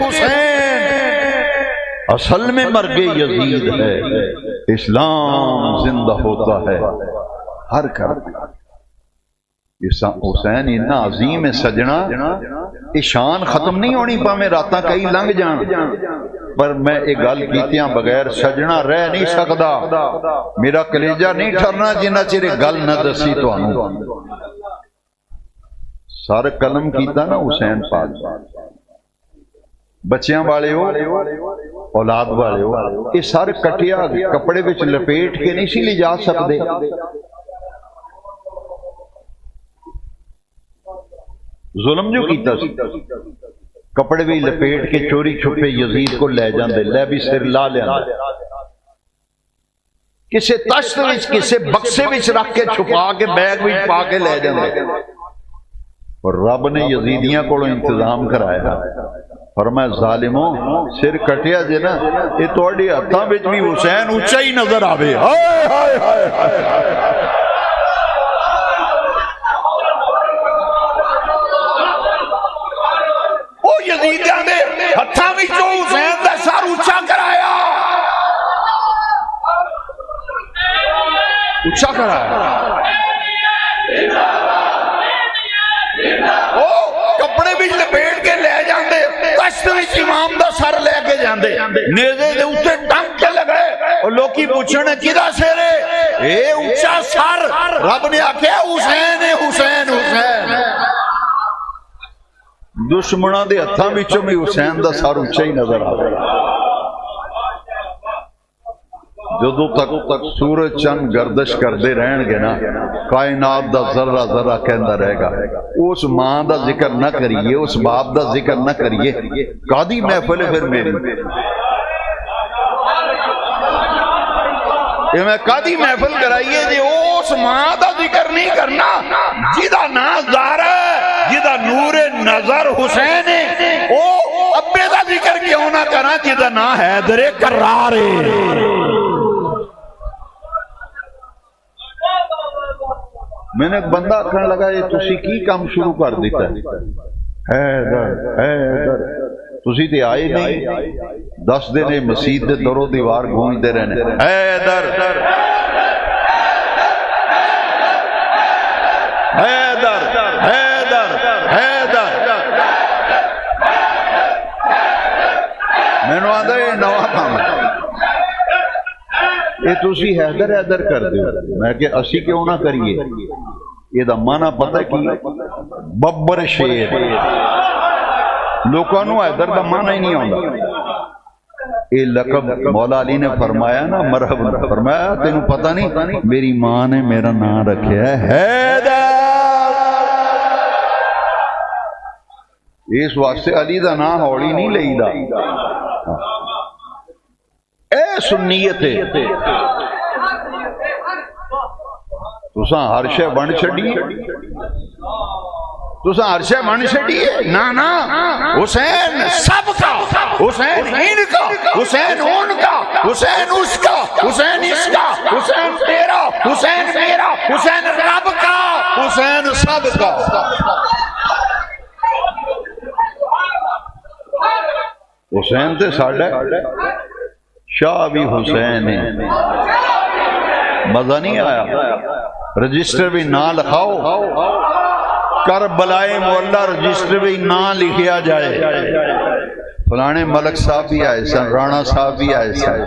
حسین اصل میں مرگ یزید ہے، اسلام زندہ ہوتا ہے ہر گھر میں۔ حسین اتنا عظیم ہے سجنا، یہ شان ختم نہیں ہونی پاویں راتاں کئی لنگ جان، پر میں ایک گل کیتیاں بغیر سجنا رہ نہیں سکدا، میرا کلیجہ نہیں ٹھرنا جنہ چر گل نہ دسی تانوں۔ سر قلم کیتا نا حسین پاک، بچیاں والے ہو اولاد والے ہو، یہ سر کٹیا کپڑے وچ لپیٹ کے نہیں سی لے جا سکدے، ظلم جو کیتا سی، کپڑے بھی لپیٹ کے چوری چھپے یزید کو لے جاندے، لے بھی سر لا لیاندے، کسے تشت وچ کسے بکسے وچ رکھ کے چھپا کے بیگ وچ پا کے لے جاندے۔ اور رب نے یزیدیاں کو انتظام کرایا، فرمایا ظالموں سر کٹیا جے نا، یہ تہاڈے ہتھاں وچ بھی حسین اونچا ہی نظر آوے۔ ہائے ہائے ہائے ہائے، یزیدیاں دے ہتھاں وچوں حسین دا سر اونچا کرایا، اونچا کرایا۔ او کپڑے وچ لپیٹ کے لے جاندے، کشت وچ امام دا سر لے کے جاندے، نیزے دے اوتے ٹنگ کے لگے، اور لوکی پوچھنے کدا سر ہے، اے اونچا سر، رب نے آکھیا حسین ہے، حسین حسین۔ دشمناں دے ہتھاں وچوں بھی حسین دا سر اونچا ہی نظر آوے۔ جدوں تک سورج چند گردش کردے رہن گے نا، کائنات دا ذرہ ذرہ کہندا رہے گا اس ماں دا ذکر نہ کریے، اس باپ دا ذکر نہ کریے، کادی محفل ہے پھر میری؟ یہ میں کادی محفل کرائیے جی اس ماں دا ذکر نہیں کرنا جدا نام زہرا ہے، جدا نور نظر حسین ہے، او ابے دا ذکر کیوں نہ کرنا جدا نام حیدر کرار ہے۔ میں نے ایک بندہ آکھنے لگا یہ تسی کی کام شروع کر دیتا ہے، حیدر تسی تے آئے نہیں، 10 دن مسجد دے درو دیوار گونجدے رہنے، حیدر حیدر حیدر حیدر، میں نے آدھا یہ نواں کام ہے، یہ تسی حیدر حیدر کر دیو، میں کہ اسی کیوں نہ کریے؟ یہ دا معنی پتہ کی ببر شیر، لوکانو حیدر دا معنی ہی نہیں ہوتا۔ یہ لقب مولا علی نے فرمایا نا، مرحبا فرمایا تینوں پتہ نہیں میری ماں نے میرا نام رکھیا ہے حیدر، اس واسطے علی دا نام ہولی نہیں لئی دا، اے سنیت ہے۔ تساں ہر شے بن چھڈیے، تساں ہر شے بن چھڈیے، نا نا حسین سب کا، حسین ان کا، حسین ان کا، حسین اس کا، حسین اس کا، حسین تیرا، حسین میرا، حسین رب کا، حسین سب کا۔ حسین تے ساڈا شاہ بھی حسین ہے، مزہ نہیں آیا؟ رجسٹر بھی نہ لکھاؤ، کربلائے مولا رجسٹر بھی نہ لکھیا جائے، فلانے ملک صاحب بھی آئے سن، رانا صاحب بھی آئے سن،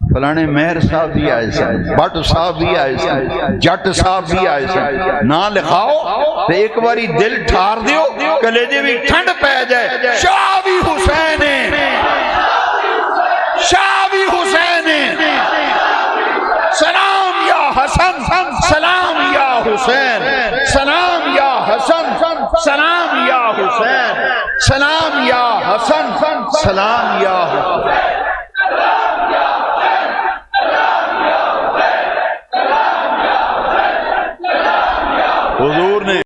فلانے مہر صاحب بھی آئے سن، بٹ صاحب بھی آئے سن، جٹ صاحب بھی آئے سن، نہ لکھاؤ تو ایک باری دل ٹھار دیو، کلیجے بھی ٹھنڈ پہ جائے، شاہ بھی حسین ہے، شاہ بھی حسین ہے، سلام یا حسن سلام یا حسین، سلام یا حسن سلام یا حسین، سلام یا حسن سلام یا حسین۔